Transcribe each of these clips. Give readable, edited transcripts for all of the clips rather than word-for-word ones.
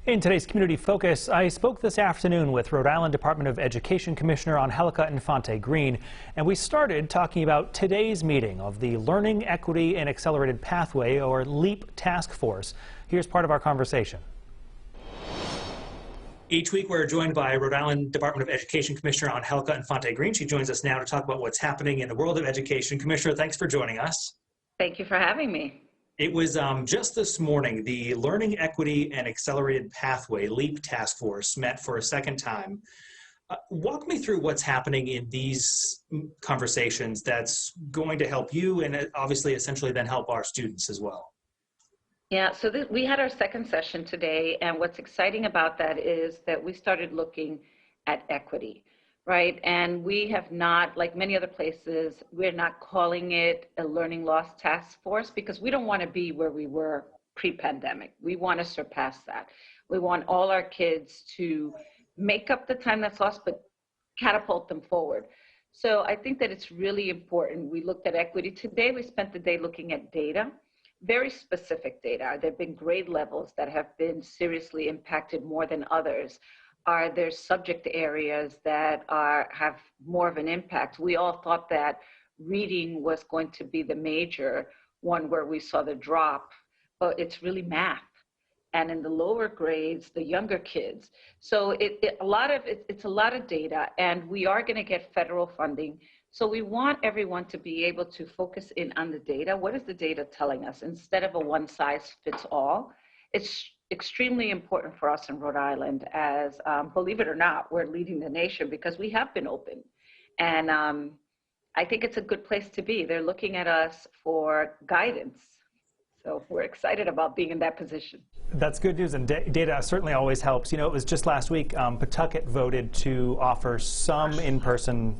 In today's Community Focus, I spoke this afternoon with Rhode Island Department of Education Commissioner Angélica Infante-Green, and we started talking about today's meeting of the Learning, Equity, and Accelerated Pathway, or LEAP task force. Here's part of our conversation. Each week we're joined by Rhode Island Department of Education Commissioner Angélica Infante-Green. She joins us now to talk about what's happening in the world of education. Commissioner, thanks for joining us. Thank you for having me. It was just this morning, the Learning, Equity, and Accelerated Pathway, LEAP task force, met for a second time. Walk me through what's happening in these conversations that's going to help you and obviously essentially then help our students as well. Yeah, so we had our second session today, and what's exciting about that is that we started looking at equity, right? And we have not, like many other places, we're not calling it a learning loss task force because we don't want to be where we were pre-pandemic. We want to surpass that. We want all our kids to make up the time that's lost, but catapult them forward. So I think that it's really important. We looked at equity. Today, we spent the day looking at data, very specific data. There have been grade levels that have been seriously impacted more than others. Are there subject areas that have more of an impact? We all thought that reading was going to be the major one where we saw the drop, but it's really math. And in the lower grades, the younger kids. So it's a lot of data, and we are going to get federal funding. So we want everyone to be able to focus in on the data. What is the data telling us? Instead of a one-size-fits-all, it's extremely important for us in Rhode Island as, believe it or not, we're leading the nation because we have been open. And I think it's a good place to be. They're looking at us for guidance. So we're excited about being in that position. That's good news, and data certainly always helps. You know, it was just last week, PAWTUCKET voted to offer some in-person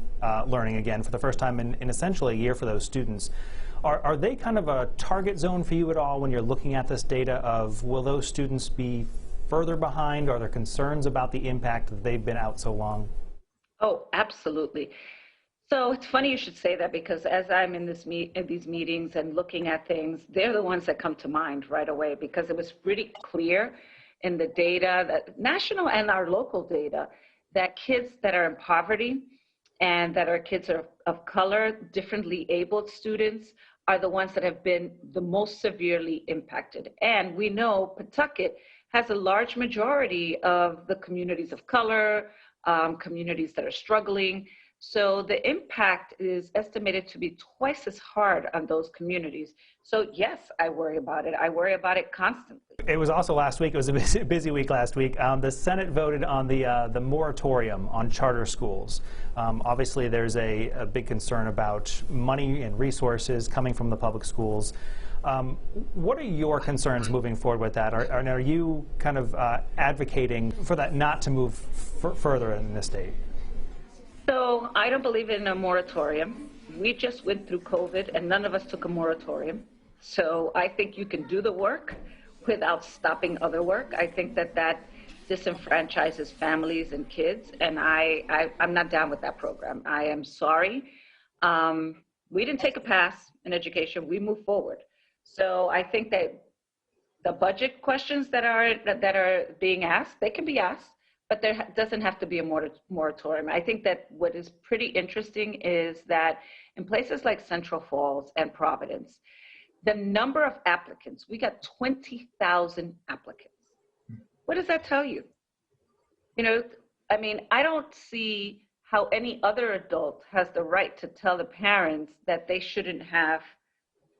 learning again for the first time in essentially a year for those students. Are they kind of a target zone for you at all when you're looking at this data of will those students be further behind? Are there concerns about the impact that they've been out so long? Oh, absolutely. So it's funny you should say that because as I'm in these meetings and looking at things, they're the ones that come to mind right away because it was pretty clear in the data, that national and our local data, that kids that are in poverty and that are kids of color, differently abled students, are the ones that have been the most severely impacted. And we know PAWTUCKET has a large majority of the communities of color, communities that are struggling. So the impact is estimated to be twice as hard on those communities. So yes, I worry about it. I worry about it constantly. It was also last week, it was a busy week last week. The Senate voted on the moratorium on charter schools. Obviously there's a big concern about money and resources coming from the public schools. What are your concerns moving forward with that? Are you kind of advocating for that not to move further in this state? So I don't believe in a moratorium. We just went through COVID and none of us took a moratorium. So I think you can do the work without stopping other work. I think that disenfranchises families and kids, and I'm not down with that program. I am sorry. We didn't take a pass in education. We moved forward. So I think that the budget questions that are being asked, they can be asked, but there doesn't have to be a moratorium. I think that what is pretty interesting is that in places like Central Falls and Providence, the number of applicants, we got 20,000 applicants. What does that tell you? You know, I mean, I don't see how any other adult has the right to tell the parents that they shouldn't have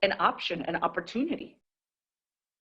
an option, an opportunity.